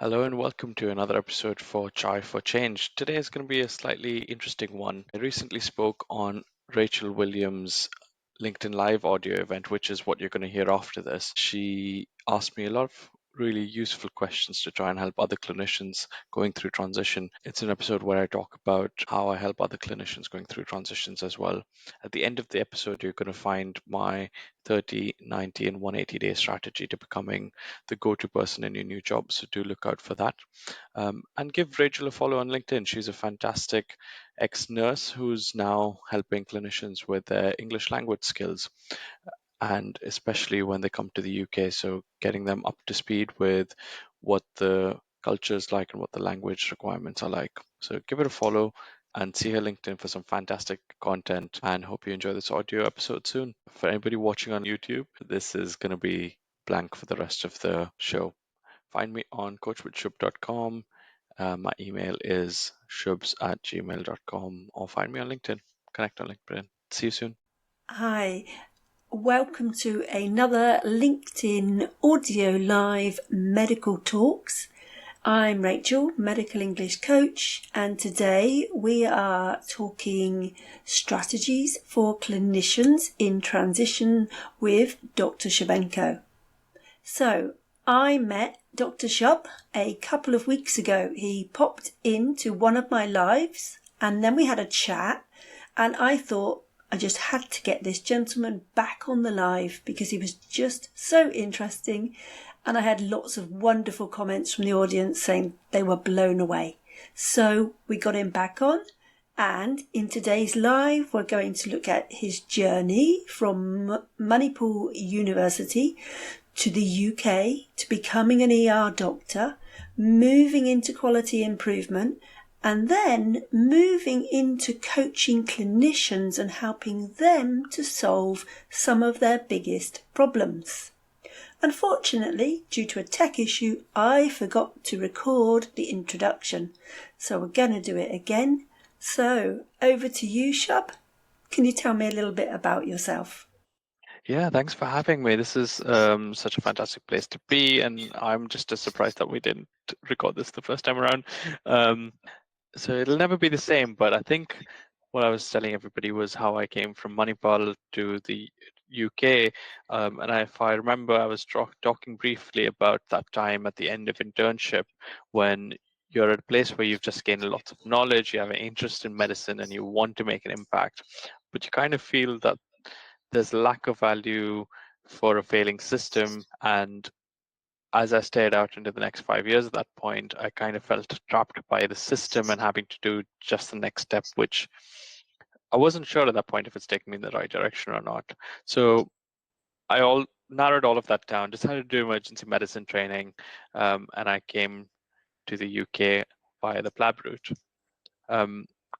Hello and welcome to another episode for Chai for Change. Today is going to be a slightly interesting one. I recently spoke on Rachel Williams' LinkedIn Live audio event, which is what you're going to hear after this. She asked me a lot of really useful questions to try and help other clinicians going through transition. It's an episode where I talk about how I help other clinicians going through transitions as well. At the end of the episode, you're going to find my 30, 90, and 180-day strategy to becoming the go-to person in your new job. So do look out for that. And give Rachel a follow on LinkedIn. She's a fantastic ex-nurse who's now helping clinicians with their English language skills, and especially when they come to the UK. So getting them up to speed with what the culture is like and what the language requirements are like. So give it a follow and see her LinkedIn for some fantastic content, and hope you enjoy this audio episode soon. For anybody watching on YouTube, this is going to be blank for the rest of the show. Find me on coachwithshub.com. My email is shubs@gmail.com, or find me on LinkedIn. Connect on LinkedIn. See you soon. Hi, welcome to another LinkedIn Audio Live Medical Talks. I'm Rachel, Medical English Coach, and today we are talking strategies for clinicians in transition with Dr. Shubhendu. So, I met Dr. Shub a couple of weeks ago. He popped into one of my lives and then we had a chat, and I thought I just had to get this gentleman back on the live because he was just so interesting, and I had lots of wonderful comments from the audience saying they were blown away. So we got him back on, and in today's live we're going to look at his journey from Manipur University to the UK to becoming an ER doctor, moving into quality improvement, and then moving into coaching clinicians and helping them to solve some of their biggest problems. Unfortunately, due to a tech issue, I forgot to record the introduction, so we're going to do it again. So, over to you, Shub. Can you tell me a little bit about yourself? Yeah, thanks for having me. This is such a fantastic place to be, and I'm just as surprised that we didn't record this the first time around. So it'll never be the same, but I think what I was telling everybody was how I came from Manipal to the UK. If I remember, I was talking briefly about that time at the end of internship when you're at a place where you've just gained a lot of knowledge, you have an interest in medicine, and you want to make an impact, but you kind of feel that there's lack of value for a failing system. And as I stared out into the next 5 years at that point, I kind of felt trapped by the system and having to do just the next step, which I wasn't sure at that point if it's taking me in the right direction or not. So I narrowed all of that down, decided to do emergency medicine training, and I came to the UK via the PLAB route.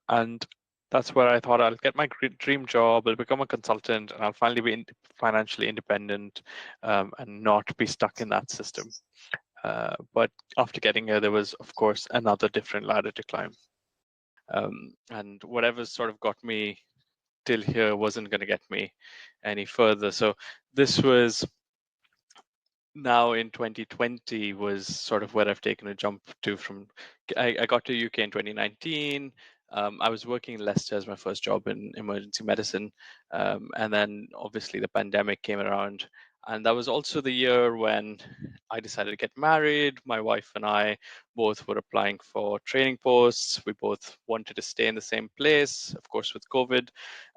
And that's where I thought I'll get my dream job, I'll become a consultant, and I'll finally be financially independent, and not be stuck in that system. But after getting here, there was, of course, another different ladder to climb. And whatever sort of got me till here wasn't going to get me any further. So this was now in 2020 was sort of where I've taken a jump to from. I got to UK in 2019. I was working in Leicester as my first job in emergency medicine. And then obviously the pandemic came around. And that was also the year when I decided to get married. My wife and I both were applying for training posts. We both wanted to stay in the same place, of course, with COVID.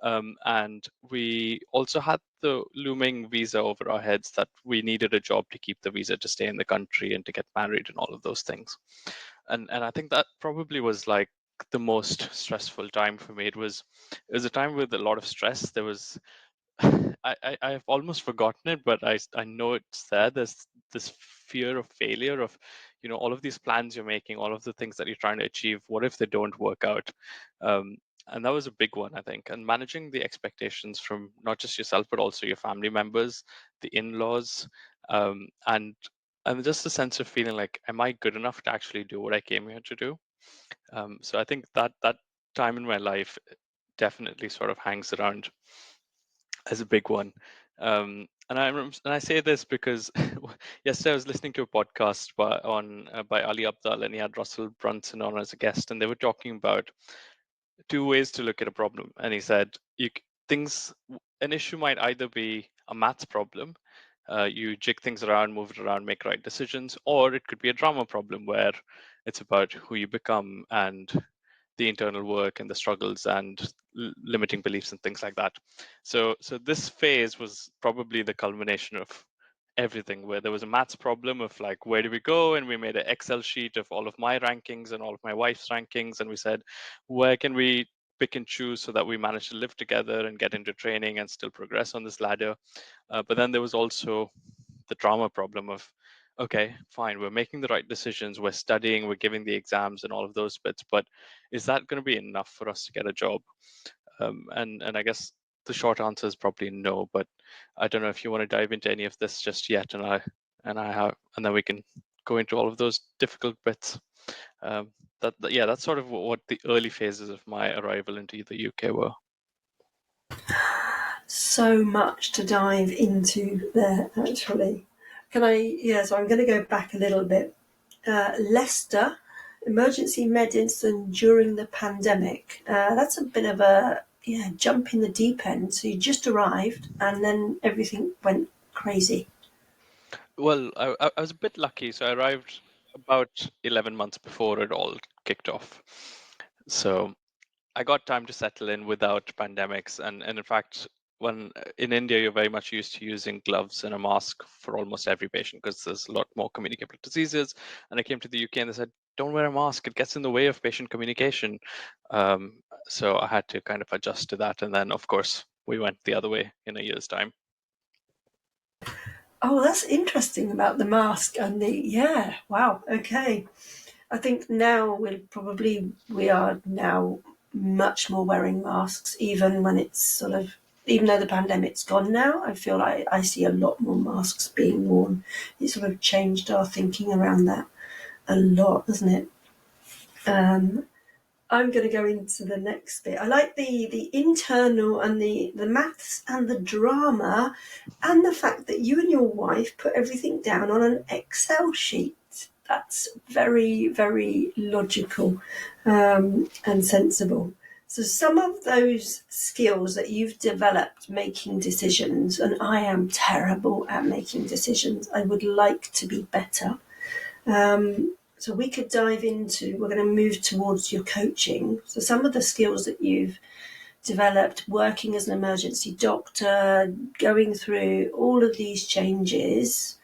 And we also had the looming visa over our heads that we needed a job to keep the visa to stay in the country and to get married and all of those things. And I think that probably was like the most stressful time for me. It was a time with a lot of stress. There was I've almost forgotten it, but I know it's there. There's this fear of failure of, all of these plans you're making, all of the things that you're trying to achieve. What if they don't work out? And that was a big one, I think. And managing the expectations from not just yourself, but also your family members, the in-laws, and just a sense of feeling like, am I good enough to actually do what I came here to do? So I think that time in my life definitely sort of hangs around as a big one. And and I say this because yesterday I was listening to a podcast by Ali Abdal, and he had Russell Brunson on as a guest, and they were talking about two ways to look at a problem. And he said an issue might either be a maths problem, you jig things around, move it around, make right decisions, or it could be a drama problem where it's about who you become and the internal work and the struggles and limiting beliefs and things like that. So this phase was probably the culmination of everything, where there was a maths problem of like, where do we go? And we made an Excel sheet of all of my rankings and all of my wife's rankings, and we said, where can we pick and choose so that we manage to live together and get into training and still progress on this ladder. But then there was also the drama problem of, okay, fine, we're making the right decisions, we're studying, we're giving the exams and all of those bits, but is that going to be enough for us to get a job? And I guess the short answer is probably no, but I don't know if you want to dive into any of this just yet, and then we can go into all of those difficult bits. That's sort of what the early phases of my arrival into the UK were. So much to dive into there, actually. So I'm going to go back a little bit. Leicester, emergency medicine during the pandemic. That's a bit of a jump in the deep end. So you just arrived and then everything went crazy. Well, I was a bit lucky. So I arrived about 11 months before it all kicked off. So I got time to settle in without pandemics. And in fact, when in India, you're very much used to using gloves and a mask for almost every patient because there's a lot more communicable diseases. And I came to the UK and they said, don't wear a mask. It gets in the way of patient communication. So I had to kind of adjust to that. And then, of course, we went the other way in a year's time. Oh, that's interesting about the mask and wow, okay. I think now we are now much more wearing masks, even when even though the pandemic's gone now, I feel like I see a lot more masks being worn. It sort of changed our thinking around that a lot, doesn't it? I'm going to go into the next bit. I like the internal and the maths and the drama, and the fact that you and your wife put everything down on an Excel sheet. That's very, very logical and sensible. So some of those skills that you've developed making decisions, and I am terrible at making decisions. I would like to be better. So we could dive into, we're going to move towards your coaching. So some of the skills that you've developed working as an emergency doctor, going through all of these changes,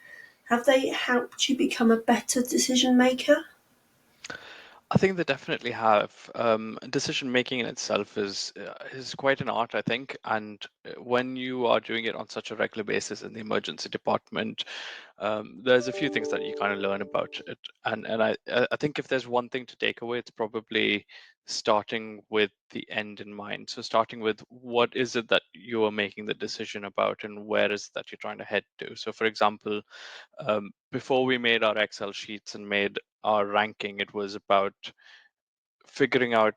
have they helped you become a better decision maker? I think they definitely have. Decision making in itself is quite an art, I think. And when you are doing it on such a regular basis in the emergency department, there's a few things that you kind of learn about it. And I think if there's one thing to take away, it's probably starting with the end in mind. So starting with what is it that you are making the decision about, and where is it that you're trying to head to. So for example, before we made our Excel sheets and made our ranking, it was about figuring out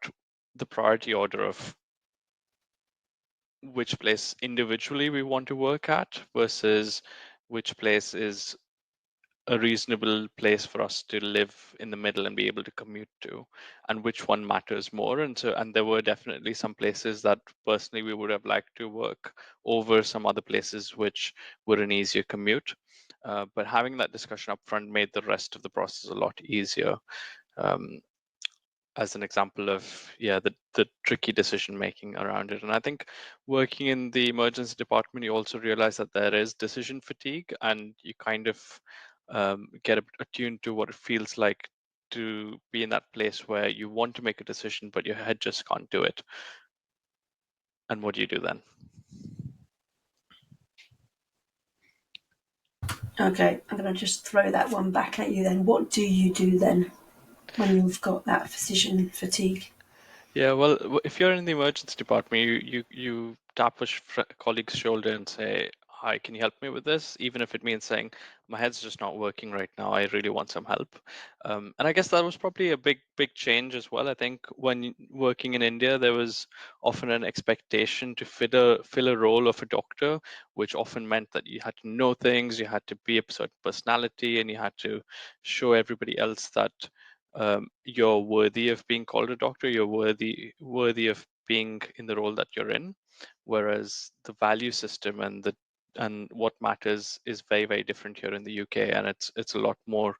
the priority order of which place individually we want to work at versus which place is a reasonable place for us to live in the middle and be able to commute to, and which one matters more. And there were definitely some places that personally we would have liked to work over some other places which were an easier commute. But having that discussion up front made the rest of the process a lot easier. As an example of the tricky decision making around it. And I think working in the emergency department, you also realize that there is decision fatigue, and you kind of get attuned to what it feels like to be in that place where you want to make a decision but your head just can't do it. And what do you do then? Okay, I'm going to just throw that one back at you then. What do you do then when you've got that decision fatigue? Yeah, well, if you're in the emergency department, you tap a colleague's shoulder and say, hi, can you help me with this? Even if it means saying, my head's just not working right now, I really want some help. And I guess that was probably a big change as well. I think when working in India, there was often an expectation to fill a role of a doctor, which often meant that you had to know things, you had to be a certain personality, and you had to show everybody else that you're worthy of being called a doctor, you're worthy of being in the role that you're in. Whereas the value system and what matters is very different here in the UK, and it's a lot more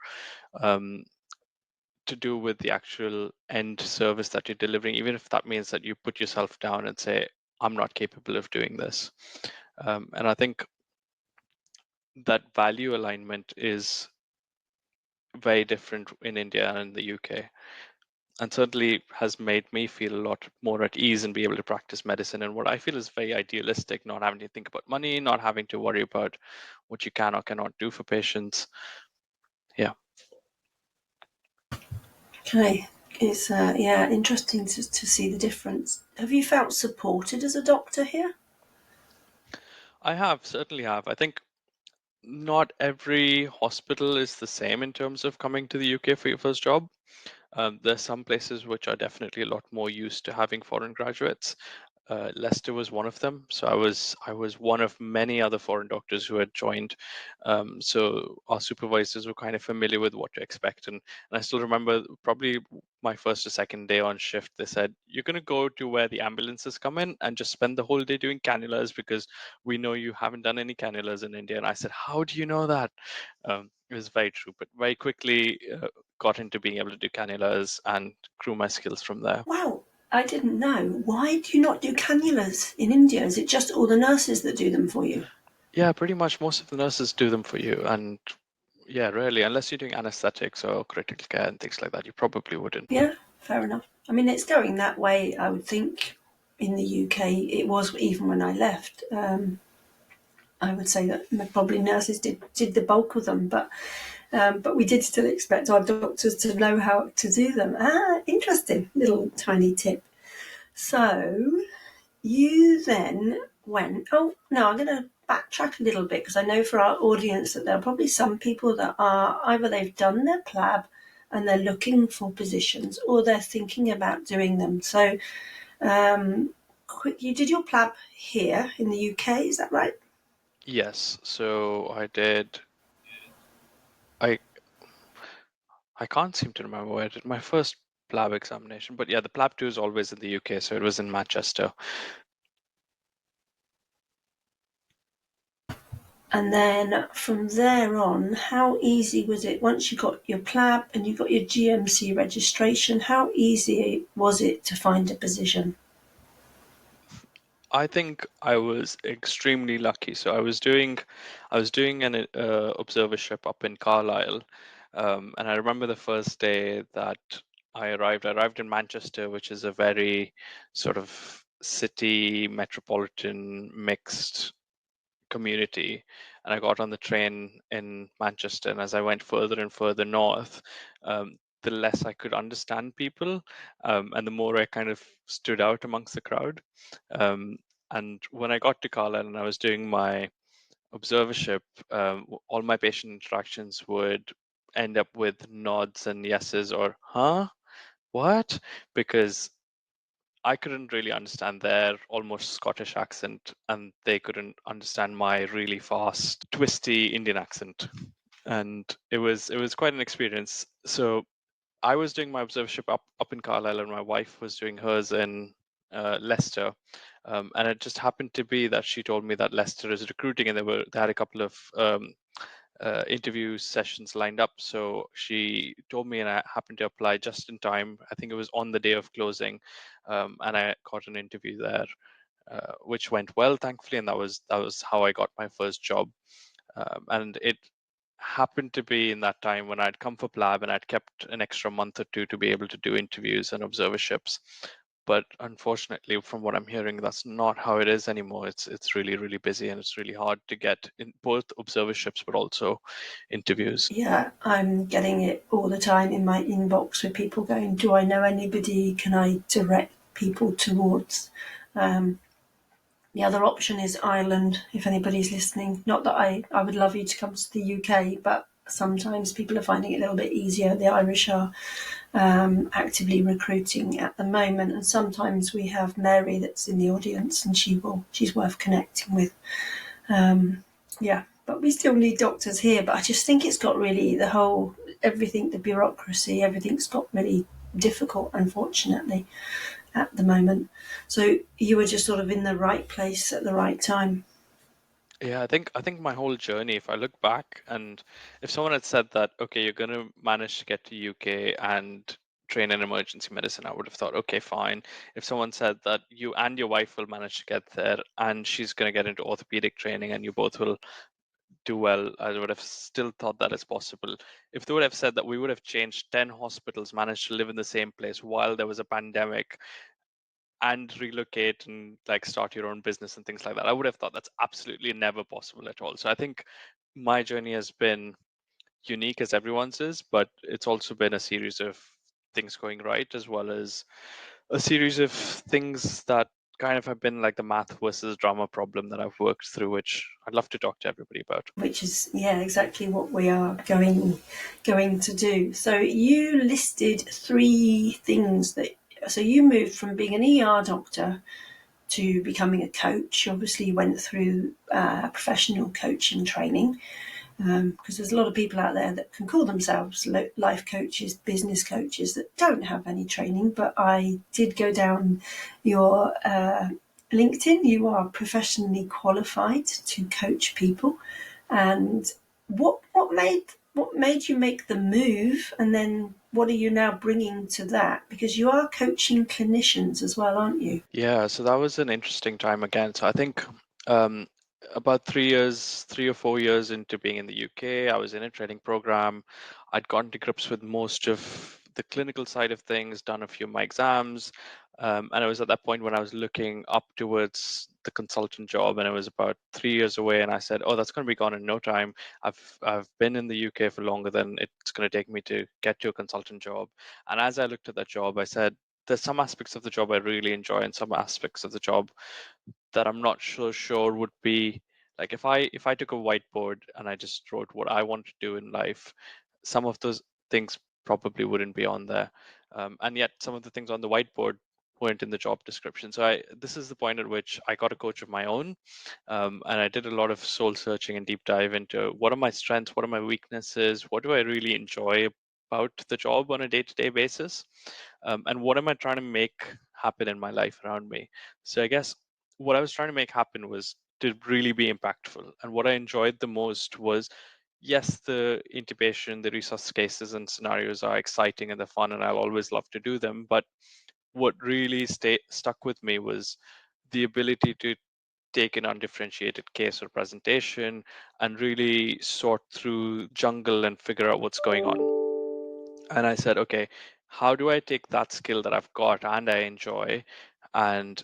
to do with the actual end service that you're delivering, even if that means that you put yourself down and say, I'm not capable of doing this. And I think that value alignment is very different in India and in the UK, and certainly has made me feel a lot more at ease and be able to practice medicine in what I feel is very idealistic, not having to think about money, not having to worry about what you can or cannot do for patients. Yeah. Okay, it's interesting to see the difference. Have you felt supported as a doctor here? Certainly have. I think not every hospital is the same in terms of coming to the UK for your first job. There's some places which are definitely a lot more used to having foreign graduates. Leicester was one of them. So I was one of many other foreign doctors who had joined. So our supervisors were kind of familiar with what to expect, and I still remember probably my first or second day on shift. They said, "You're going to go to where the ambulances come in and just spend the whole day doing cannulas because we know you haven't done any cannulas in India." And I said, "How do you know that?" It was very true, but very quickly got into being able to do cannulas and grew my skills from there. Wow, I didn't know. Why do you not do cannulas in India? Is it just all the nurses that do them for you? Yeah, pretty much most of the nurses do them for you. And yeah, rarely, unless you're doing anesthetics or critical care and things like that, you probably wouldn't. Yeah, fair enough. I mean, it's going that way, I would think, in the UK. It was even when I left. I would say that probably nurses did the bulk of them, but we did still expect our doctors to know how to do them. Interesting little tiny tip. So you then went. Oh no, I'm going to backtrack a little bit because I know for our audience that there are probably some people that are either they've done their PLAB and they're looking for positions or they're thinking about doing them. So, you did your PLAB here in the UK, is that right? Yes, so I did. I I can't seem to remember where I did my first PLAB examination, but yeah, the PLAB 2 is always in the UK, so it was in Manchester. And then from there on, how easy was it once you got your PLAB and you got your GMC registration? How easy was it to find a position? I think I was extremely lucky. So I was doing an observership up in Carlisle, and I remember the first day that I arrived. I arrived in Manchester, which is a very sort of city metropolitan mixed community, and I got on the train in Manchester. And as I went further and further north, the less I could understand people, and the more I kind of stood out amongst the crowd. Um, and when I got to Carlisle and I was doing my observership, all my patient interactions would end up with nods and yeses or "huh, what?" because I couldn't really understand their almost Scottish accent, and they couldn't understand my really fast, twisty Indian accent. And it was quite an experience. So I was doing my observership up in Carlisle, and my wife was doing hers in Leicester. And it just happened to be that she told me that Leicester is recruiting, and they had a couple of interview sessions lined up. So she told me, and I happened to apply just in time. I think it was on the day of closing, and I got an interview there, which went well, thankfully, and that was how I got my first job. And it happened to be in that time when I'd come for PLAB and I'd kept an extra month or two to be able to do interviews and observerships. But unfortunately, from what I'm hearing, that's not how it is anymore. It's really busy, and it's really hard to get in both observerships but also interviews. Yeah, I'm getting it all the time in my inbox with people going, "Do I know anybody? Can I direct people towards?" Um, The other option is Ireland, if anybody's listening. Not that I would love you to come to the UK, but sometimes people are finding it a little bit easier. The Irish are actively recruiting at the moment, and sometimes we have Mary that's in the audience, and she's worth connecting with. Yeah, but we still need doctors here. But I just think it's got really the bureaucracy, everything's got really difficult, unfortunately, at the moment. So you were just sort of in the right place at the right time. Yeah, I think my whole journey, if I look back, and if someone had said that, okay, you're gonna manage to get to UK and train in emergency medicine, I would have thought, okay, fine. If someone said that you and your wife will manage to get there and she's gonna get into orthopedic training and you both will do well, I would have still thought that is possible. If they would have said that we would have changed 10 hospitals, managed to live in the same place while there was a pandemic, and relocate and like start your own business and things like that, I would have thought that's absolutely never possible at all. So I think my journey has been unique as everyone's is, but it's also been a series of things going right, as well as a series of things that kind of have been like the math versus drama problem that I've worked through, which I'd love to talk to everybody about. Which is, yeah, exactly what we are going to do. So you listed three things that. So you moved from being an ER doctor to becoming a coach. Obviously, you went through professional coaching training, because there's a lot of people out there that can call themselves life coaches, business coaches that don't have any training. But I did go down your LinkedIn. You are professionally qualified to coach people. And what made you make the move, and then what are you now bringing to that? Because you are coaching clinicians as well, aren't you? Yeah, so that was an interesting time again. So I think um, about 3 years, 3 or 4 years into being in the UK, I was in a training program. I'd gotten to grips with most of the clinical side of things, done a few of my exams, and it was at that point when I was looking up towards the consultant job, and it was about 3 years away. And I said, "Oh, that's going to be gone in no time. I've been in the UK for longer than it's going to take me to get to a consultant job." And as I looked at that job, I said, there's some aspects of the job I really enjoy and some aspects of the job that I'm not so sure would be like if I took a whiteboard and I just wrote what I want to do in life, some of those things probably wouldn't be on there. And yet some of the things on the whiteboard weren't in the job description. So this is the point at which I got a coach of my own, and I did a lot of soul searching and deep dive into what are my strengths, what are my weaknesses, what do I really enjoy about the job on a day-to-day basis, and what am I trying to make happen in my life around me. So I guess what I was trying to make happen was to really be impactful. And what I enjoyed the most was, yes, the intubation, the resource cases and scenarios are exciting and they're fun, and I'll always love to do them. But what really stuck with me was the ability to take an undifferentiated case or presentation and really sort through jungle and figure out what's going on. And I said, okay, how do I take that skill that I've got and I enjoy and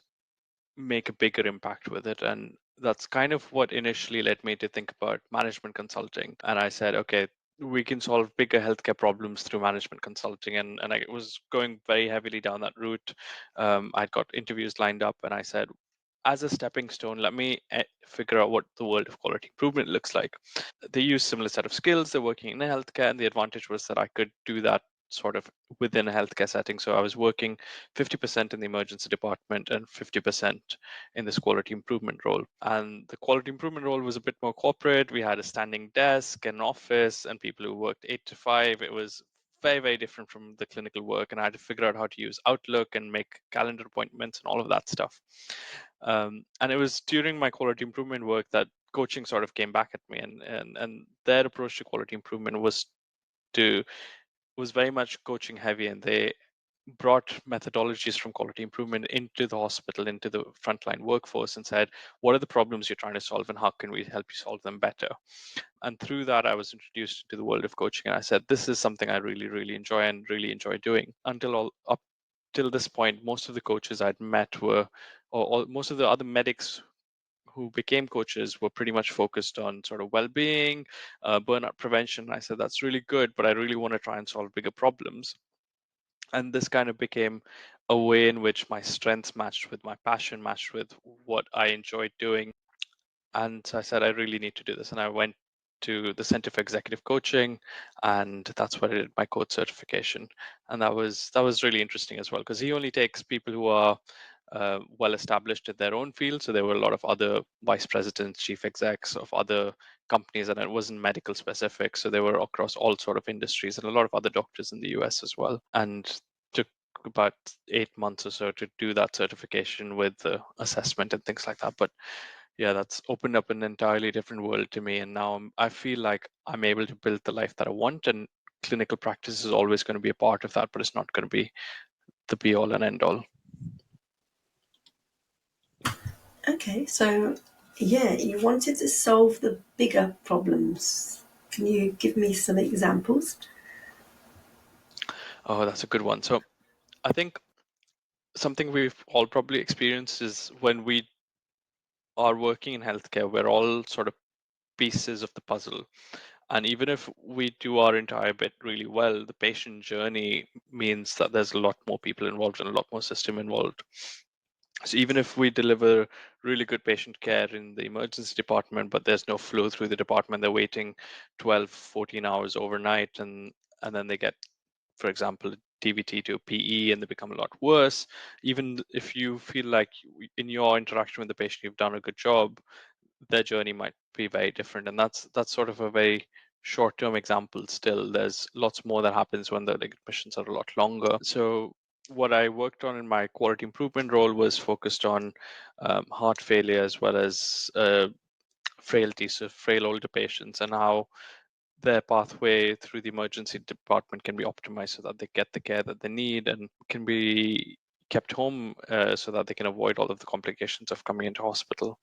make a bigger impact with it? And that's kind of what initially led me to think about management consulting. And I said, okay, we can solve bigger healthcare problems through management consulting. And I was going very heavily down that route. I'd got interviews lined up, and I said, as a stepping stone, let me figure out what the world of quality improvement looks like. They use similar set of skills. They're working in healthcare, and the advantage was that I could do that sort of within a healthcare setting. So I was working 50% in the emergency department and 50% in this quality improvement role. And the quality improvement role was a bit more corporate. We had a standing desk, an office, and people who worked 8 to 5. It was very, very different from the clinical work. And I had to figure out how to use Outlook and make calendar appointments and all of that stuff. And it was during my quality improvement work that coaching sort of came back at me, and their approach to quality improvement to was very much coaching heavy, and they brought methodologies from quality improvement into the hospital, into the frontline workforce, and said, what are the problems you're trying to solve and how can we help you solve them better? And through that, I was introduced to the world of coaching, and I said, this is something I really, really enjoy and really enjoy doing. Up till this point, most of the coaches I'd met or most of the other medics who became coaches were pretty much focused on sort of well-being, burnout prevention. I said, that's really good, but I really want to try and solve bigger problems. And this kind of became a way in which my strengths matched with my passion, matched with what I enjoyed doing. And so I said, I really need to do this. And I went to the Center for Executive Coaching, and that's where I did my coach certification. And that was really interesting as well, because he only takes people who are well established in their own field. So there were a lot of other vice presidents, chief execs of other companies, and it wasn't medical specific. So they were across all sort of industries, and a lot of other doctors in the US as well. And took about 8 months or so to do that certification with the assessment and things like that. But yeah, that's opened up an entirely different world to me. And now I feel like I'm able to build the life that I want, and clinical practice is always going to be a part of that, but it's not going to be the be all and end all. Okay, so yeah, you wanted to solve the bigger problems. Can you give me some examples? Oh, that's a good one. So I think something we've all probably experienced is when we are working in healthcare, we're all sort of pieces of the puzzle. And even if we do our entire bit really well, the patient journey means that there's a lot more people involved and a lot more system involved. So even if we deliver really good patient care in the emergency department, but there's no flow through the department, they're waiting 12, 14 hours overnight, and then they get, for example, DVT to PE, and they become a lot worse. Even if you feel like in your interaction with the patient, you've done a good job, their journey might be very different. And that's sort of a very short-term example. Still, there's lots more that happens when the admissions are a lot longer. So what I worked on in my quality improvement role was focused on heart failure as well as frailty, so frail older patients, and how their pathway through the emergency department can be optimized so that they get the care that they need and can be kept home so that they can avoid all of the complications of coming into hospital.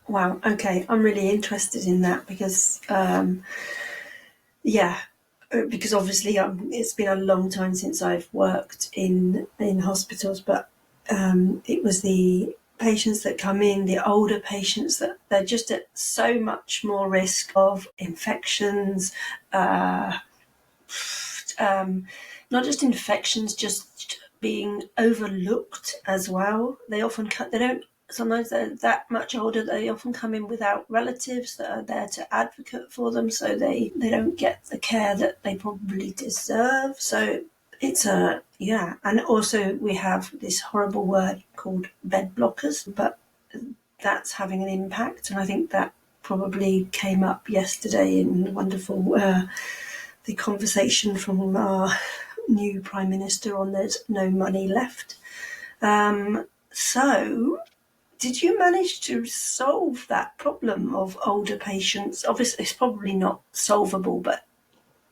Wow, okay, I'm really interested in that because, yeah, because obviously it's been a long time since I've worked in hospitals, but it was the patients that come in, the older patients, that they're just at so much more risk of infections, uh, not just infections, just being overlooked as well. They often they don't. Sometimes they're that much older. They often come in without relatives that are there to advocate for them, so they don't get the care that they probably deserve. So it's a yeah, and also we have this horrible word called bed blockers, but that's having an impact, and I think that probably came up yesterday in wonderful the conversation from our new Prime Minister on there's no money left. So, did you manage to solve that problem of older patients? Obviously, it's probably not solvable, but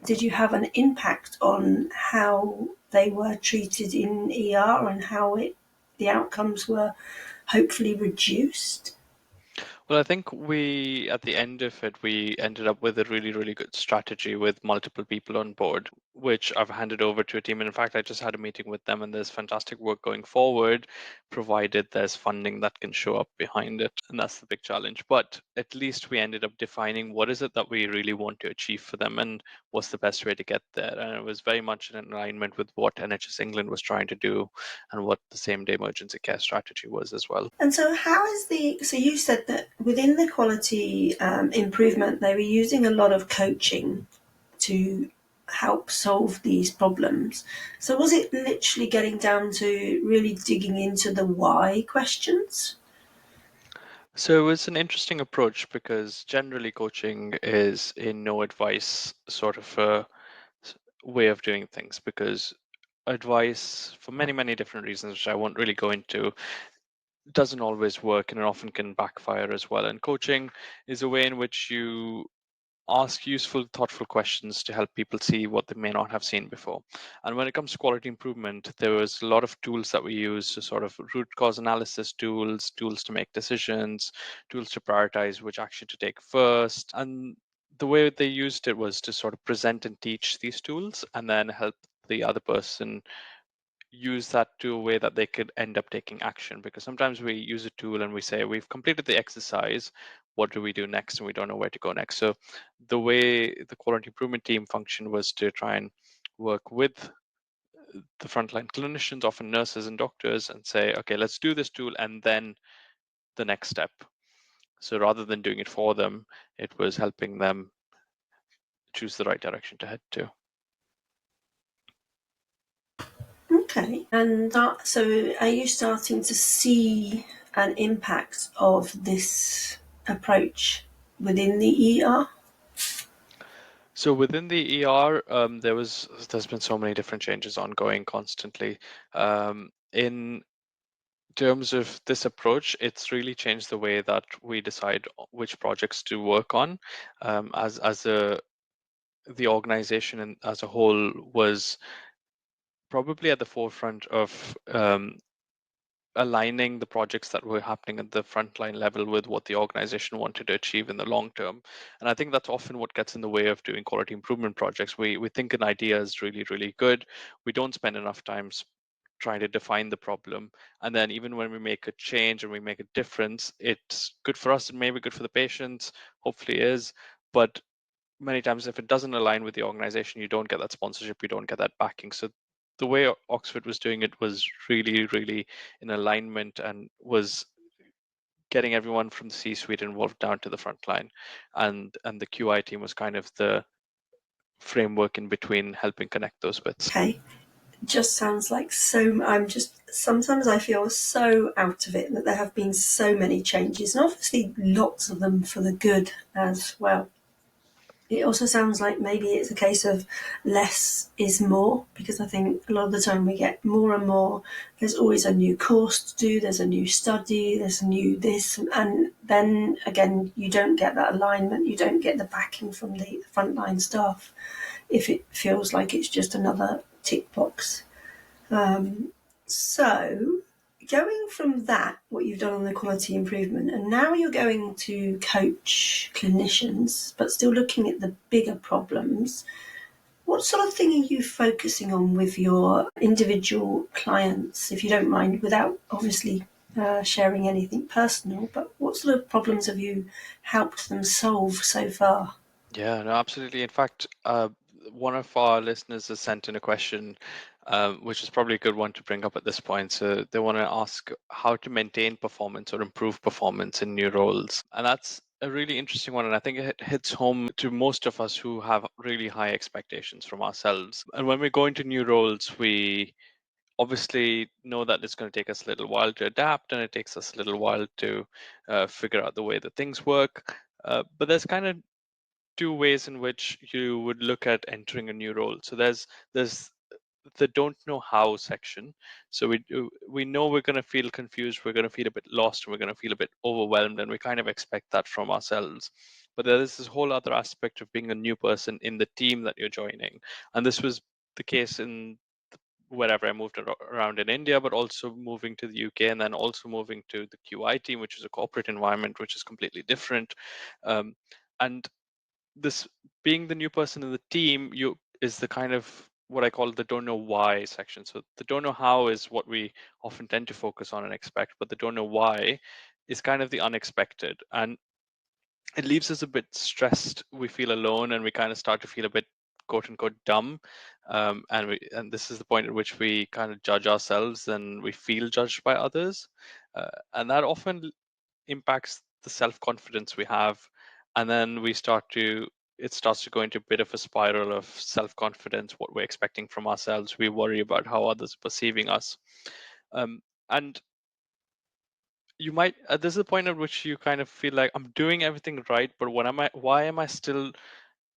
did you have an impact on how they were treated in ER and how the outcomes were hopefully reduced? Well, I think at the end of it, we ended up with a really, really good strategy with multiple people on board, which I've handed over to a team. And in fact, I just had a meeting with them, and there's fantastic work going forward, provided there's funding that can show up behind it. And that's the big challenge. But at least we ended up defining what is it that we really want to achieve for them and what's the best way to get there. And it was very much in alignment with what NHS England was trying to do and what the same day emergency care strategy was as well. And so, how is so you said that within the quality improvement, they were using a lot of coaching to help solve these problems. So, was it literally getting down to really digging into the why questions? So it was an interesting approach because generally coaching is a no advice sort of way of doing things, because advice, for many, many different reasons, which I won't really go into, doesn't always work and it often can backfire as well. And coaching is a way in which you ask useful, thoughtful questions to help people see what they may not have seen before. And when it comes to quality improvement, there was a lot of tools that we use to sort of root cause analysis tools, tools to make decisions, tools to prioritize which action to take first. And the way they used it was to sort of present and teach these tools and then help the other person use that to a way that they could end up taking action. Because sometimes we use a tool and we say we've completed the exercise, what do we do next, and we don't know where to go next. So the way the quality improvement team functioned was to try and work with the frontline clinicians, often nurses and doctors, and say, okay, let's do this tool and then the next step. So rather than doing it for them, it was helping them choose the right direction to head to. Okay, and so are you starting to see an impact of this approach within the ER? So within the ER, there's been so many different changes ongoing constantly. In terms of this approach, it's really changed the way that we decide which projects to work on. The organization and as a whole was probably at the forefront of aligning the projects that were happening at the frontline level with what the organization wanted to achieve in the long term. And I think that's often what gets in the way of doing quality improvement projects. We think an idea is really, really good. We don't spend enough time trying to define the problem. And then even when we make a change and we make a difference, it's good for us and maybe good for the patients, hopefully is. But many times if it doesn't align with the organization, you don't get that sponsorship, you don't get that backing. So the way Oxford was doing it was really, really in alignment and was getting everyone from the C-suite involved down to the front line. And the QI team was kind of the framework in between, helping connect those bits. Okay, just sounds like sometimes I feel so out of it that there have been so many changes, and obviously lots of them for the good as well. It also sounds like maybe it's a case of less is more, because I think a lot of the time we get more and more. There's always a new course to do, there's a new study, there's a new this, and then again, you don't get that alignment, you don't get the backing from the frontline staff if it feels like it's just another tick box. So, going from that, what you've done on the quality improvement, and now you're going to coach clinicians, but still looking at the bigger problems, what sort of thing are you focusing on with your individual clients, if you don't mind, without obviously sharing anything personal, but what sort of problems have you helped them solve so far? Yeah, no, absolutely. In fact, one of our listeners has sent in a question, which is probably a good one to bring up at this point. So they want to ask how to maintain performance or improve performance in new roles. And that's a really interesting one. And I think it hits home to most of us who have really high expectations from ourselves. And when we go into new roles, we obviously know that it's going to take us a little while to adapt and it takes us a little while to figure out the way that things work. But there's kind of two ways in which you would look at entering a new role. So there's the don't know how section. So we know we're going to feel confused, we're going to feel a bit lost, and we're going to feel a bit overwhelmed, and we kind of expect that from ourselves. But there is this whole other aspect of being a new person in the team that you're joining, and this was the case in wherever I moved around in India, but also moving to the UK and then also moving to the QI team, which is a corporate environment, which is completely different. And this being the new person in the team, you is the kind of what I call the don't know why section. So the don't know how is what we often tend to focus on and expect, but the don't know why is kind of the unexpected. And it leaves us a bit stressed. We feel alone and we kind of start to feel a bit quote unquote dumb. And this is the point at which we kind of judge ourselves and we feel judged by others. And that often impacts the self-confidence we have, and then it starts to go into a bit of a spiral of self-confidence, what we're expecting from ourselves. We worry about how others are perceiving us. And you might there's a point at which you kind of feel like I'm doing everything right, but why am I still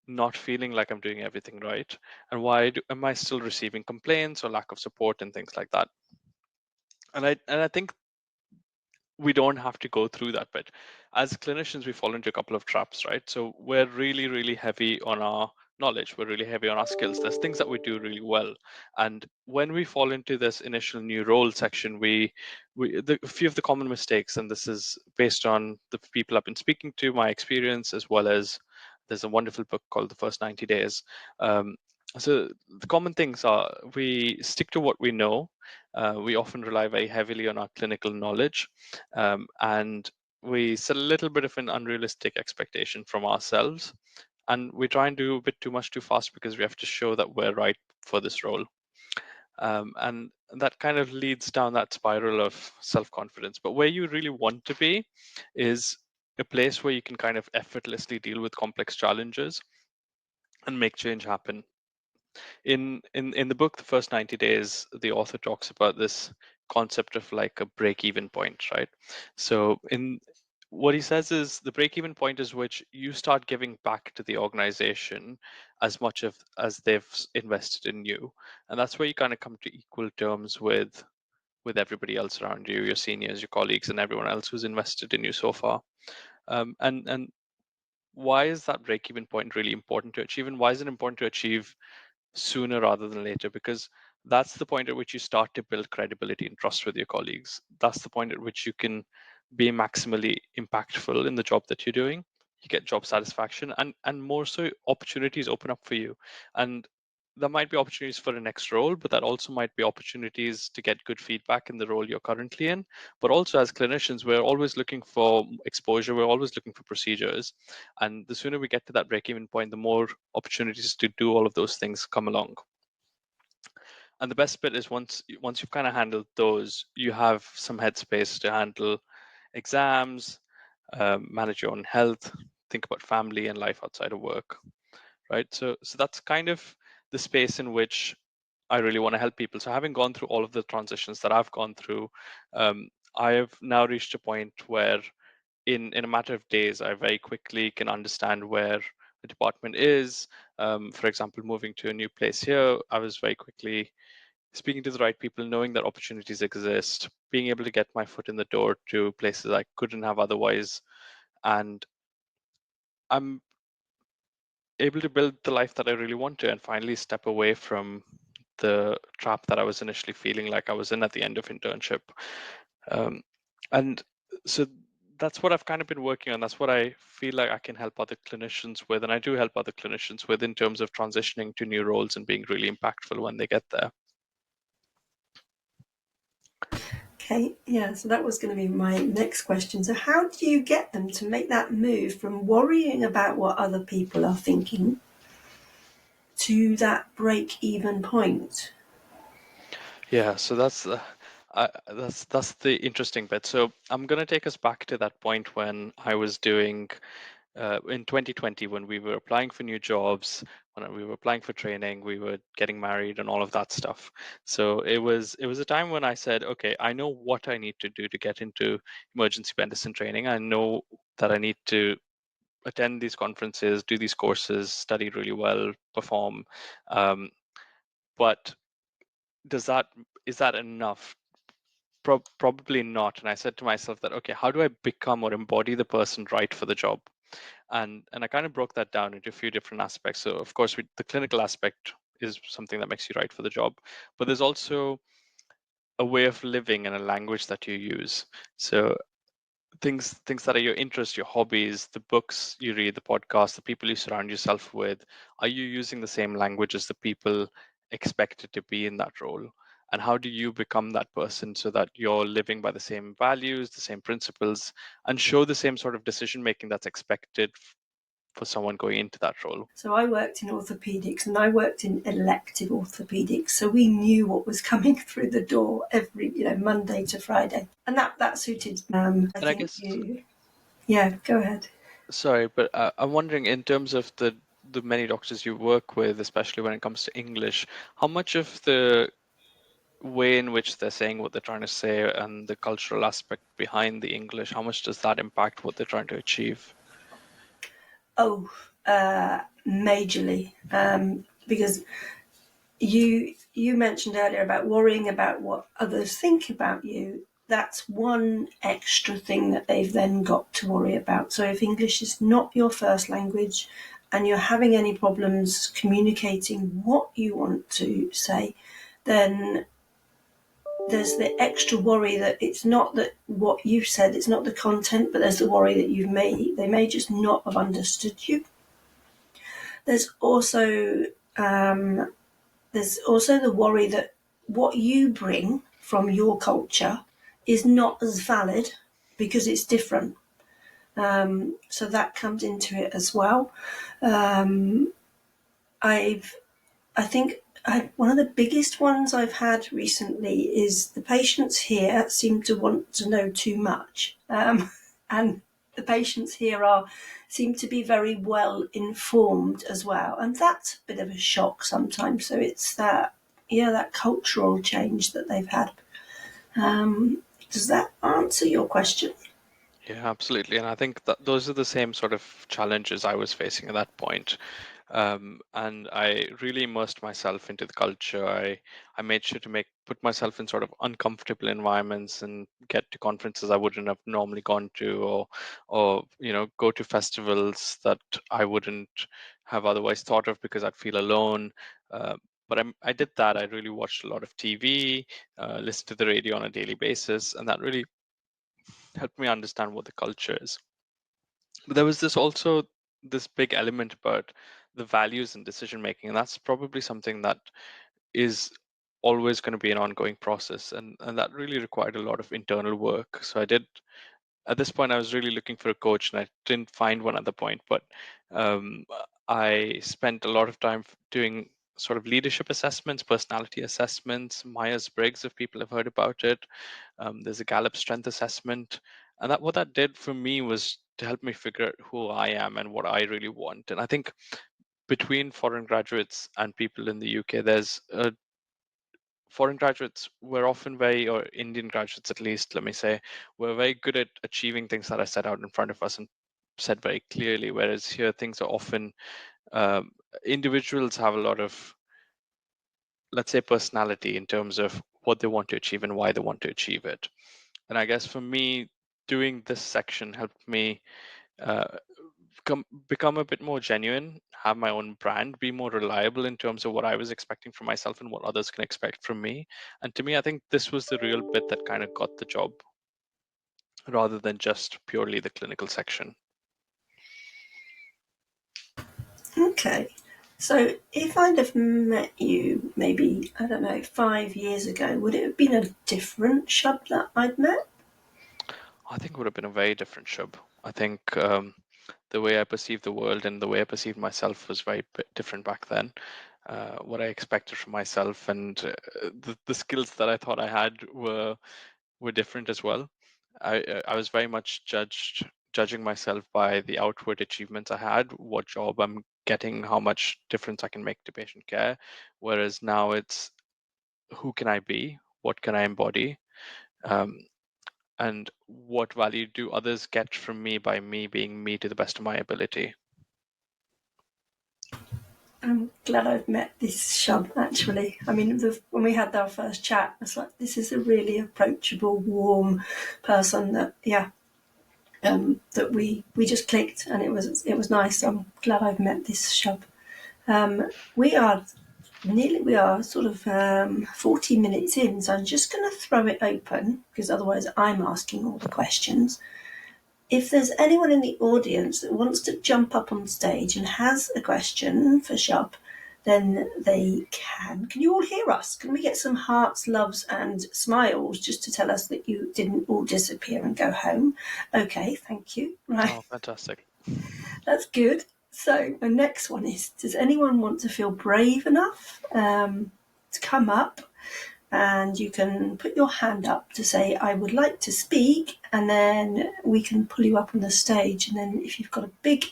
not feeling like I'm doing everything right? And am I still receiving complaints or lack of support and things like that? And I think we don't have to go through that bit. As clinicians, we fall into a couple of traps, right? So we're really, really heavy on our knowledge. We're really heavy on our skills. There's things that we do really well. And when we fall into this initial new role section, a few of the common mistakes, and this is based on the people I've been speaking to, my experience, as well as there's a wonderful book called The First 90 Days. So the common things are we stick to what we know. We often rely very heavily on our clinical knowledge, and we set a little bit of an unrealistic expectation from ourselves. and we try and do a bit too much too fast because we have to show that we're right for this role. And that kind of leads down that spiral of self-confidence. But where you really want to be is a place where you can kind of effortlessly deal with complex challenges and make change happen. In the book, The First 90 Days, the author talks about this concept of like a break-even point, right? So in what he says is the break-even point is which you start giving back to the organization as much of as they've invested in you, and that's where you kind of come to equal terms with everybody else around you, your seniors, your colleagues, and everyone else who's invested in you so far. And why is that break-even point really important to achieve, and why is it important to achieve sooner rather than later? Because that's the point at which you start to build credibility and trust with your colleagues. That's the point at which you can be maximally impactful in the job that you're doing. You get job satisfaction, and more so opportunities open up for you. And there might be opportunities for a next role, but that also might be opportunities to get good feedback in the role you're currently in. But also as clinicians, we're always looking for exposure, we're always looking for procedures. And the sooner we get to that break-even point, the more opportunities to do all of those things come along. And the best bit is once you've kind of handled those, you have some headspace to handle exams, manage your own health, think about family and life outside of work, right? So that's kind of the space in which I really want to help people. So having gone through all of the transitions that I've gone through, I have now reached a point where in a matter of days, I very quickly can understand where the department is. For example, moving to a new place here, I was very quickly speaking to the right people, knowing that opportunities exist, being able to get my foot in the door to places I couldn't have otherwise. And I'm able to build the life that I really want to and finally step away from the trap that I was initially feeling like I was in at the end of internship. And so that's what I've kind of been working on. That's what I feel like I can help other clinicians with. And I do help other clinicians with in terms of transitioning to new roles and being really impactful when they get there. Okay, yeah, so that was going to be my next question. So how do you get them to make that move from worrying about what other people are thinking to that break-even point? Yeah, so that's the interesting bit. So I'm going to take us back to that point when I was doing in 2020 when we were applying for new jobs, when we were applying for training, we were getting married and all of that stuff. So it was a time when I said, okay, I know what I need to do to get into emergency medicine training. I know that I need to attend these conferences, do these courses, study really well, perform. But is that enough? Probably not. And I said to myself that, okay, how do I become or embody the person right for the job? And I kind of broke that down into a few different aspects. So of course, the clinical aspect is something that makes you right for the job, but there's also a way of living and a language that you use. So things that are your interests, your hobbies, the books you read, the podcasts, the people you surround yourself with, are you using the same language as the people expected to be in that role? And how do you become that person so that you're living by the same values, the same principles, and show the same sort of decision making that's expected for someone going into that role? So I worked in orthopaedics and I worked in elective orthopaedics, so we knew what was coming through the door every, Monday to Friday, and that suited. I And I think guess, you. Yeah, go ahead. sorry, but I'm wondering in terms of the many doctors you work with, especially when it comes to English, how much of the way in which they're saying what they're trying to say and the cultural aspect behind the English, how much does that impact what they're trying to achieve? Oh, majorly, because you mentioned earlier about worrying about what others think about you. That's one extra thing that they've then got to worry about. So if English is not your first language and you're having any problems communicating what you want to say, then there's the extra worry that it's not that what you've said, it's not the content, but there's the worry that they may just not have understood you. There's also um, the worry that what you bring from your culture is not as valid because it's different. So that comes into it as well. One of the biggest ones I've had recently is the patients here seem to want to know too much, and the patients here seem to be very well informed as well, and that's a bit of a shock sometimes. So it's that cultural change that they've had. Does that answer your question? Yeah, absolutely. And I think that those are the same sort of challenges I was facing at that point. And I really immersed myself into the culture. I made sure to put myself in sort of uncomfortable environments and get to conferences I wouldn't have normally gone to, or go to festivals that I wouldn't have otherwise thought of because I'd feel alone. But I did that. I really watched a lot of TV, listened to the radio on a daily basis, and that really helped me understand what the culture is. But there was this big element about the values and decision making, and that's probably something that is always going to be an ongoing process, and that really required a lot of internal work. So I did. At this point, I was really looking for a coach, and I didn't find one at the point. But um, I spent a lot of time doing sort of leadership assessments, personality assessments, Myers-Briggs, if people have heard about it. There's a Gallup strength assessment, and what that did for me was to help me figure out who I am and what I really want. And I think between foreign graduates and people in the UK, there's foreign graduates were often or Indian graduates at least, let me say, were very good at achieving things that are set out in front of us and said very clearly. Whereas here, things are often individuals have a lot of, let's say, personality in terms of what they want to achieve and why they want to achieve it. And I guess for me, doing this section helped me uh, become a bit more genuine, have my own brand, be more reliable in terms of what I was expecting from myself and what others can expect from me. And to me, I think this was the real bit that kind of got the job rather than just purely the clinical section. Okay. So if I'd have met you maybe, I don't know, 5 years ago, would it have been a different Shub that I'd met? I think it would have been a very different Shub. I think the way I perceived the world and the way I perceived myself was very different back then. What I expected from myself and the skills that I thought I had were different as well. I was very much judging myself by the outward achievements I had, what job I'm getting, how much difference I can make to patient care. Whereas now it's who can I be, what can I embody, um, and what value do others get from me by me being me to the best of my ability. I'm glad I've met this Shub, actually. I mean, when we had our first chat, I was like, this is a really approachable, warm person that we just clicked, and it was nice. I'm glad I've met this Shub. We are sort of 40 minutes in, so I'm just going to throw it open because otherwise I'm asking all the questions. If there's anyone in the audience that wants to jump up on stage and has a question for Shub, then they can. Can you all hear us? Can we get some hearts, loves, and smiles just to tell us that you didn't all disappear and go home? Okay, thank you. Right. Oh, fantastic. That's good. So the next one is, does anyone want to feel brave enough to come up? And you can put your hand up to say, I would like to speak, and then we can pull you up on the stage. And then if you've got a big,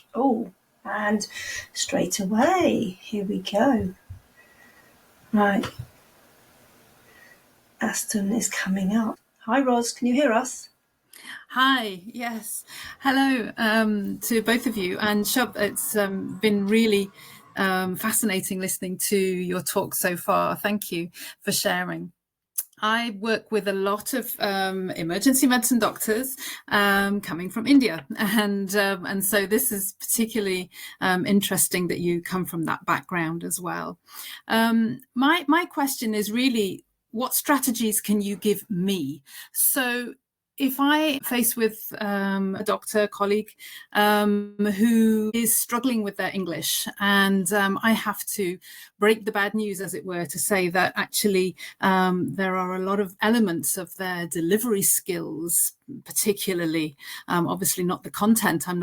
and straight away, here we go. Right. Aston is coming up. Hi, Ros, can you hear us? Hi, yes. Hello to both of you. And Shub, it's been really fascinating listening to your talk so far. Thank you for sharing. I work with a lot of emergency medicine doctors coming from India, and so this is particularly interesting that you come from that background as well. My question is really, what strategies can you give me? So if I face with a doctor, colleague, who is struggling with their English, and I have to break the bad news, as it were, to say that actually there are a lot of elements of their delivery skills, particularly, obviously not the content. I'm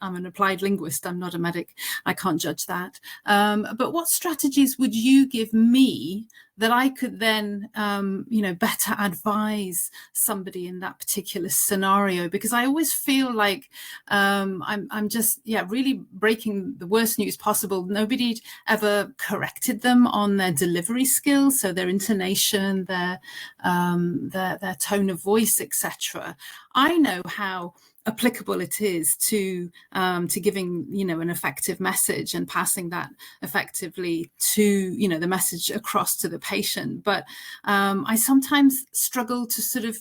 an applied linguist. I'm not a medic. I can't judge that. But what strategies would you give me that I could then, better advise somebody in that particular scenario? Because I always feel like I'm just, really breaking the worst news possible. Nobody ever corrected them on their delivery skills, so their intonation, their tone of voice, etc. I know how applicable it is to giving an effective message and passing that effectively to the message across to the patient, but I sometimes struggle to sort of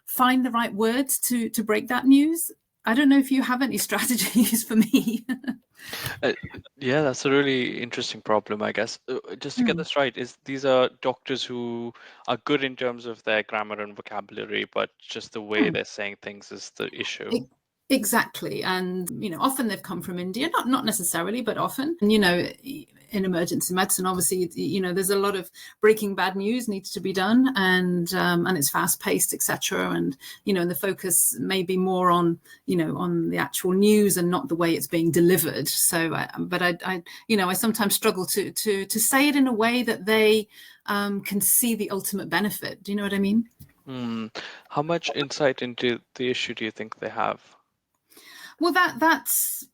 find the right words to break that news. I don't know if you have any strategies for me. Yeah, that's a really interesting problem, I guess. Just to get this right, these are doctors who are good in terms of their grammar and vocabulary, but just the way they're saying things is the issue. Exactly. And, often they've come from India, not necessarily, but often. And, in emergency medicine, obviously, there's a lot of breaking bad news needs to be done, and it's fast paced, etc. And, the focus may be more on, on the actual news and not the way it's being delivered. So, I sometimes struggle to say it in a way that they can see the ultimate benefit. Do you know what I mean? How much insight into the issue do you think they have? Well, that's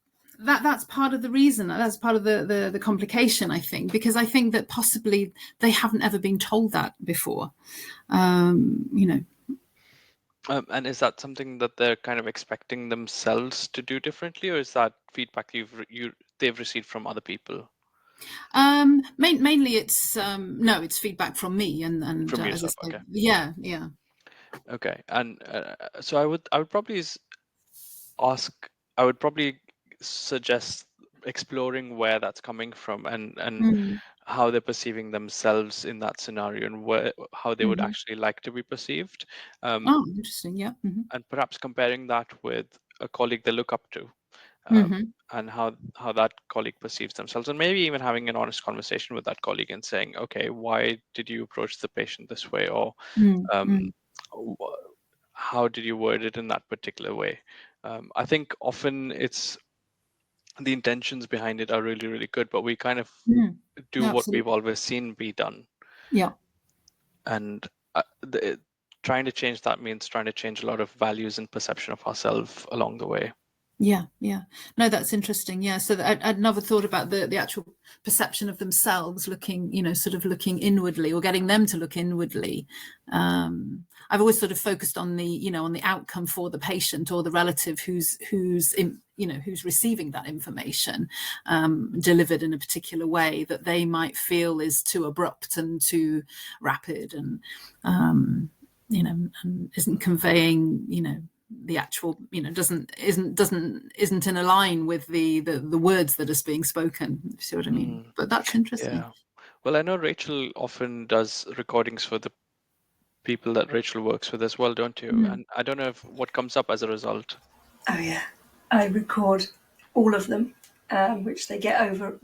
part of the reason. That's part of the complication, I think, because I think that possibly they haven't ever been told that before. And is that something that they're kind of expecting themselves to do differently, or is that feedback they've received from other people? Mainly, it's it's feedback from me and From as I yourself. said, Okay. yeah. Okay, and so I would probably I would probably suggest exploring where that's coming from and how they're perceiving themselves in that scenario and how they would actually like to be perceived. Oh, interesting. Yeah. And perhaps comparing that with a colleague they look up to, and how that colleague perceives themselves, and maybe even having an honest conversation with that colleague and saying, okay, why did you approach the patient this way, or how did you word it in that particular way? I think often it's the intentions behind it are really, really good, but we kind of do what we've always seen be done. Yeah. And trying to change that means trying to change a lot of values and perception of ourselves along the way. Yeah. No, that's interesting. Yeah. So I'd never thought about the actual perception of themselves looking, sort of looking inwardly or getting them to look inwardly. I've always sort of focused on on the outcome for the patient or the relative who's receiving that information delivered in a particular way that they might feel is too abrupt and too rapid and and isn't conveying the actual isn't in a line with the words that are being spoken. You see what I mean? But that's interesting. Yeah. Well, I know Rachel often does recordings for the people that Rachel works with as well, don't you? And I don't know what comes up as a result. Oh yeah, I record all of them, which they get over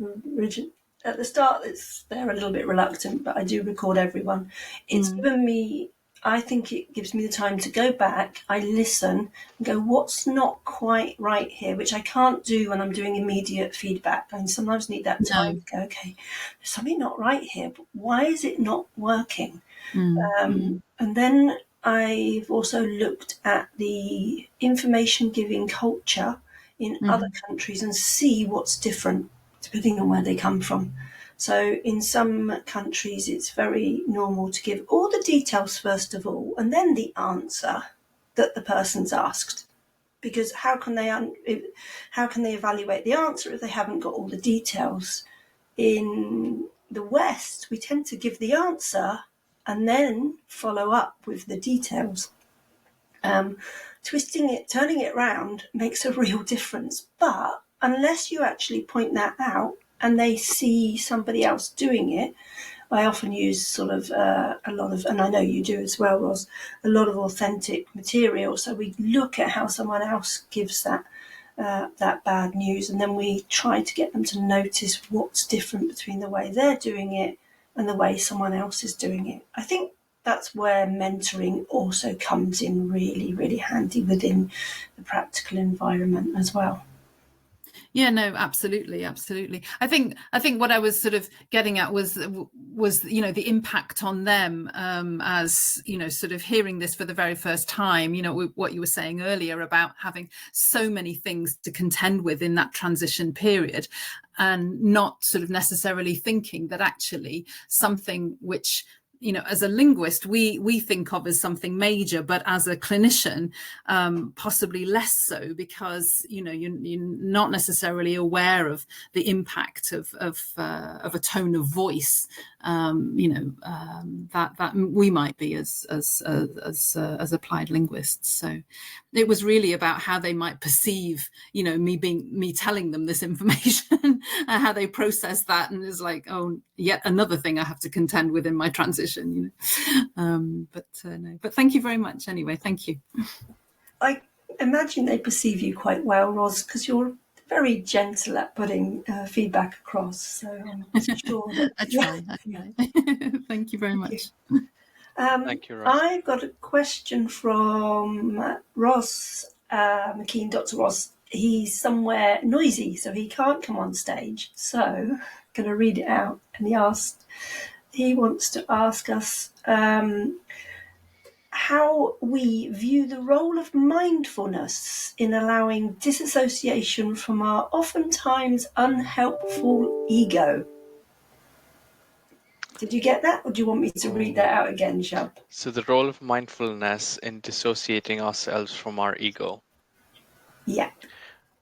at the start. They're a little bit reluctant, but I do record everyone. It's given me. I think it gives me the time to go back, I listen and go, what's not quite right here, which I can't do when I'm doing immediate feedback. I sometimes need that time to go, okay, there's something not right here, but why is it not working? And then I've also looked at the information giving culture in other countries and see what's different depending on where they come from. So in some countries, it's very normal to give all the details first of all, and then the answer that the person's asked. Because how can they evaluate the answer if they haven't got all the details? In the West, we tend to give the answer and then follow up with the details. Twisting it, turning it around makes a real difference. But unless you actually point that out, and they see somebody else doing it, I often use sort of a lot of, and I know you do as well, Ros, a lot of authentic material. So we look at how someone else gives that bad news, and then we try to get them to notice what's different between the way they're doing it and the way someone else is doing it. I think that's where mentoring also comes in really, really handy within the practical environment as well. Yeah, no, absolutely. I think what I was sort of getting at was the impact on them, as sort of hearing this for the very first time. What you were saying earlier about having so many things to contend with in that transition period, and not sort of necessarily thinking that actually something which, as a linguist, we think of as something major, but as a clinician, possibly less so, because you're not necessarily aware of the impact of a tone of voice, that we might be as applied linguists. So it was really about how they might perceive, me telling them this information, and how they process that, and is like, oh, yet another thing I have to contend with in my transition. But thank you very much anyway. Thank you. I imagine they perceive you quite well, Ros, because you're very gentle at putting feedback across. So I'm sure that I try. Thank you very much. Thank you, Ross. I've got a question from Ross McKean, Dr. Ross. He's somewhere noisy, so he can't come on stage. So I'm going to read it out. And he wants to ask us how we view the role of mindfulness in allowing disassociation from our oftentimes unhelpful ego. Did you get that, or do you want me to read that out again, Shub? So the role of mindfulness in dissociating ourselves from our ego. Yeah.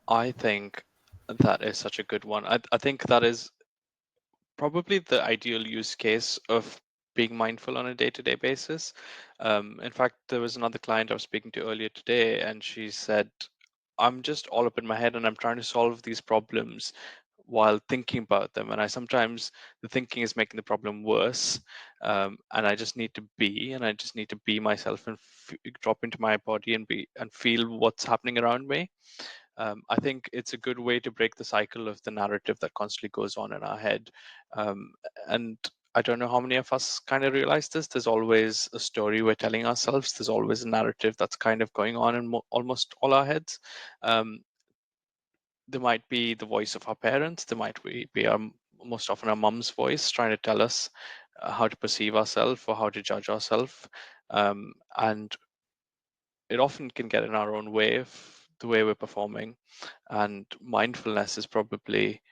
I think that is such a good one. I think that is probably the ideal use case of being mindful on a day-to-day basis. In fact, there was another client I was speaking to earlier today, and she said, I'm just all up in my head and I'm trying to solve these problems while thinking about them. And sometimes the thinking is making the problem worse. And I just need to be myself and drop into my body and feel what's happening around me. I think it's a good way to break the cycle of the narrative that constantly goes on in our head. And I don't know how many of us kind of realize this. There's always a story we're telling ourselves. There's always a narrative that's kind of going on in almost all our heads. There might be the voice of our parents. There might be most often our mum's voice trying to tell us how to perceive ourselves or how to judge ourselves. And it often can get in our own way of the way we're performing. And mindfulness is probably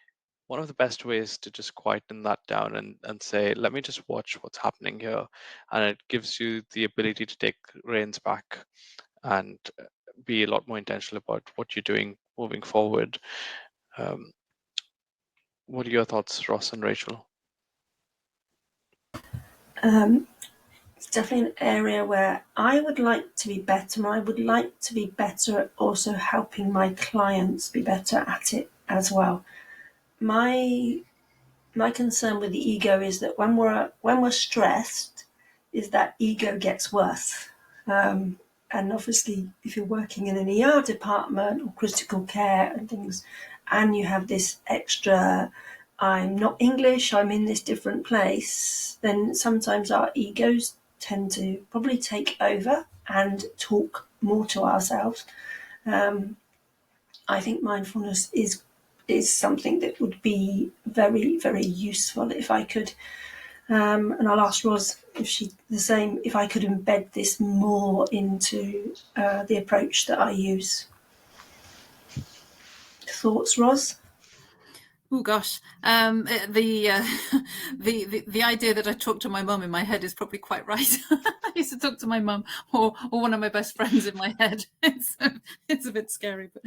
one of the best ways to just quieten that down and say, let me just watch what's happening here. And it gives you the ability to take reins back and be a lot more intentional about what you're doing moving forward. What are your thoughts, Ross and Rachel? It's definitely an area where I would like to be better, and I would like to be better at also helping my clients be better at it as well. My concern with the ego is that when we're stressed, is that ego gets worse. And obviously, if you're working in an ER department or critical care and things, and you have this extra, I'm not English, I'm in this different place, then sometimes our egos tend to probably take over and talk more to ourselves. I think mindfulness is something that would be very, very useful if I could. And I'll ask Ros if I could embed this more into the approach that I use. Thoughts, Ros? Oh gosh, the idea that I talk to my mum in my head is probably quite right. I used to talk to my mum or one of my best friends in my head. It's a bit scary, but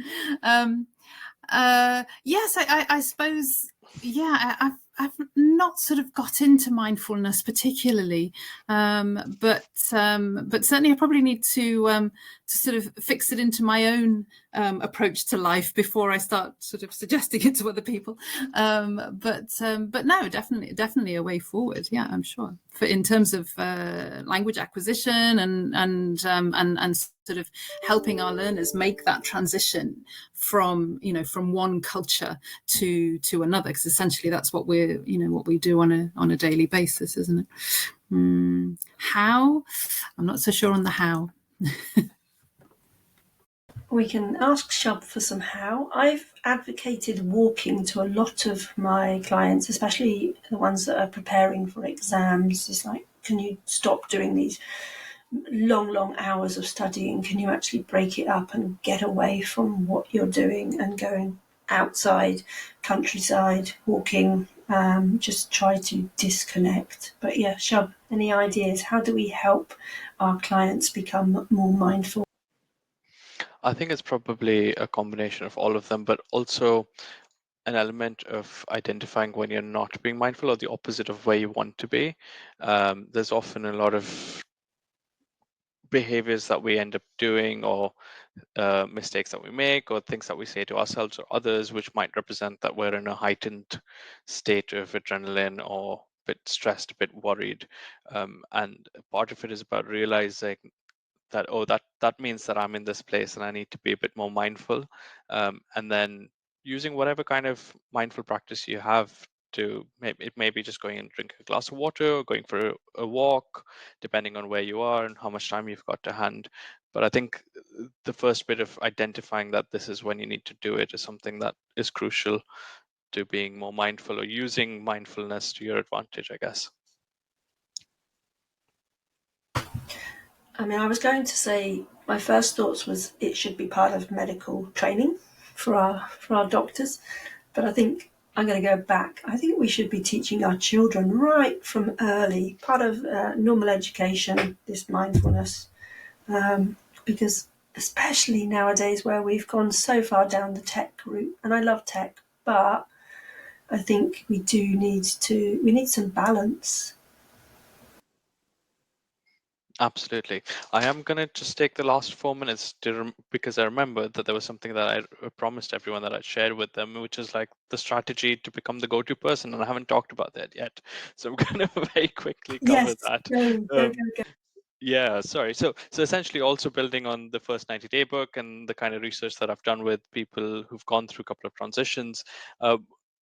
yes, I suppose, yeah, I've not sort of got into mindfulness particularly, but certainly I probably need to sort of fix it into my own approach to life before I start sort of suggesting it to other people. But no, definitely a way forward. Yeah, I'm sure. In terms of language acquisition and sort of helping our learners make that transition from one culture to another, because essentially that's what we do on a daily basis, isn't it? How? I'm not so sure on the how. We can ask Shub for some how. I've advocated walking to a lot of my clients, especially the ones that are preparing for exams. It's like, can you stop doing these long hours of studying? Can you actually break it up and get away from what you're doing and going outside, countryside, walking, just try to disconnect. But yeah, Shub, any ideas? How do we help our clients become more mindful? I think it's probably a combination of all of them, but also an element of identifying when you're not being mindful, or the opposite of where you want to be. There's often a lot of behaviors that we end up doing, or mistakes that we make, or things that we say to ourselves or others, which might represent that we're in a heightened state of adrenaline, or a bit stressed, a bit worried. And part of it is about realizing that, oh, that means that I'm in this place and I need to be a bit more mindful. And then using whatever kind of mindful practice you have to, it may be just going and drink a glass of water, or going for a walk, depending on where you are and how much time you've got to hand. But I think the first bit of identifying that this is when you need to do it is something that is crucial to being more mindful, or using mindfulness to your advantage, I guess. I mean, I was going to say my first thoughts was it should be part of medical training for our doctors, but I think I'm going to go back. I think we should be teaching our children right from early, part of normal education, this mindfulness, because especially nowadays where we've gone so far down the tech route, and I love tech, but I think we need some balance. Absolutely. I am going to just take the last 4 minutes because I remember that there was something that I promised everyone that I'd shared with them, which is like the strategy to become the go-to person, and I haven't talked about that yet. So I'm going to very quickly cover Yes, that. go. Yeah, sorry. So essentially also building on the first 90-day book and the kind of research that I've done with people who've gone through a couple of transitions,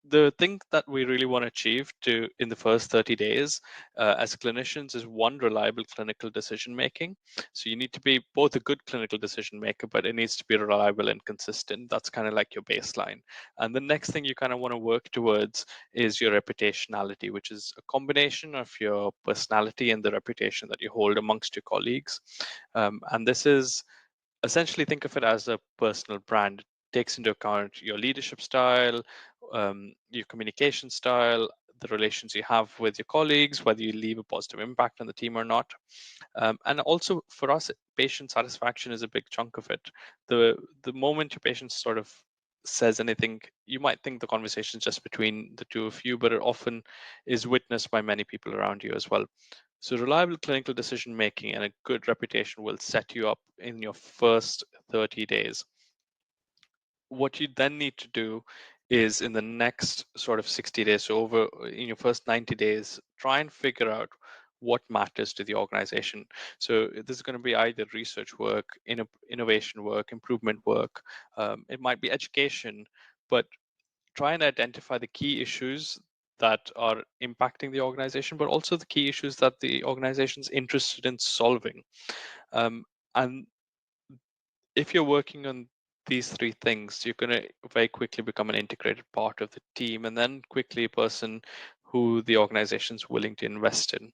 the thing that we really want to achieve in the first 30 days as clinicians is one, reliable clinical decision making. So you need to be both a good clinical decision maker, but it needs to be reliable and consistent. That's kind of like your baseline. And the next thing you kind of want to work towards is your reputationality, which is a combination of your personality and the reputation that you hold amongst your colleagues. And this is essentially, think of it as a personal brand. It takes into account your leadership style, your communication style, the relations you have with your colleagues, whether you leave a positive impact on the team or not. And also for us, patient satisfaction is a big chunk of it. The moment your patient sort of says anything, you might think the conversation is just between the two of you, but it often is witnessed by many people around you as well. So reliable clinical decision making and a good reputation will set you up in your first 30 days. What you then need to do is in the next sort of 60 days, so over in your first 90 days, try and figure out what matters to the organization. So this is going to be either research work, innovation work, improvement work. It might be education, but try and identify the key issues that are impacting the organization, but also the key issues that the organization's interested in solving. And if you're working on these three things, you're going to very quickly become an integrated part of the team, and then quickly a person who the organization's willing to invest in.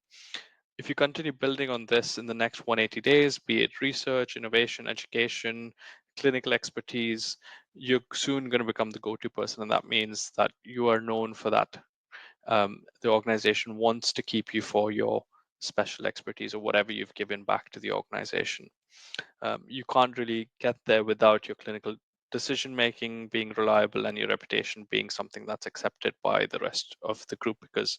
If you continue building on this in the next 180 days, be it research, innovation, education, clinical expertise, you're soon going to become the go-to person, and that means that you are known for that. The organization wants to keep you for your special expertise or whatever you've given back to the organization. You can't really get there without your clinical decision making being reliable and your reputation being something that's accepted by the rest of the group, because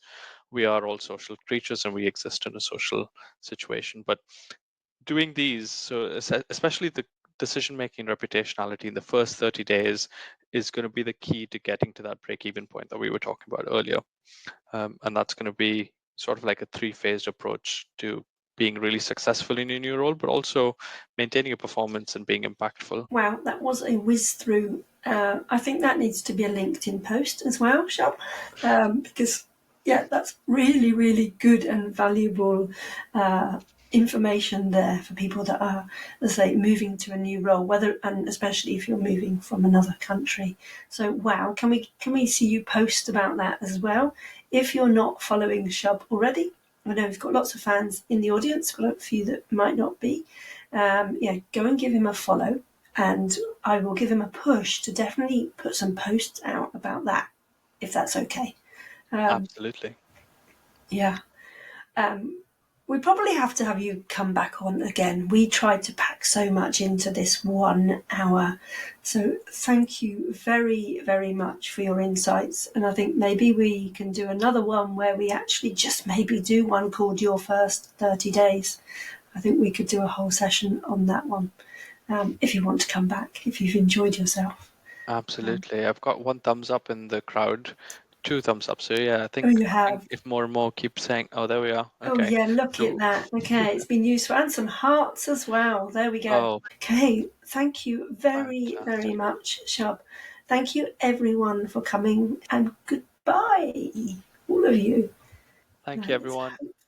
we are all social creatures and we exist in a social situation. But doing these, so especially the decision making reputationality in the first 30 days is going to be the key to getting to that break even point that we were talking about earlier. And that's going to be sort of like a 3-phased approach to being really successful in your new role, but also maintaining a performance and being impactful. Wow, that was a whiz through. I think that needs to be a LinkedIn post as well, Shub, because yeah, that's really, really good and valuable information there for people that are, let's say, moving to a new role, whether and especially if you're moving from another country. So wow, can we see you post about that as well? If you're not following Shub already, I know we've got lots of fans in the audience, got a few that might not be. Yeah, go and give him a follow, and I will give him a push to definitely put some posts out about that, if that's okay. Absolutely. Yeah. We probably have to have you come back on again. We tried to pack so much into this 1 hour. So thank you very, very much for your insights. And I think maybe we can do another one where we actually just maybe do one called Your First 30 Days. I think we could do a whole session on that one. If you want to come back, if you've enjoyed yourself. Absolutely. I've got 1 thumbs up in the crowd, 2 thumbs up. So yeah, I Oh, think you have? if more and more keep saying, oh, there we are. Oh, Okay. yeah, look at So, that. Okay, it's been useful. And some hearts as well. There we go. oh, Okay, thank you very, very fantastic. much, Shub. Thank you, everyone, for coming, and goodbye, all of you. Thank you, everyone.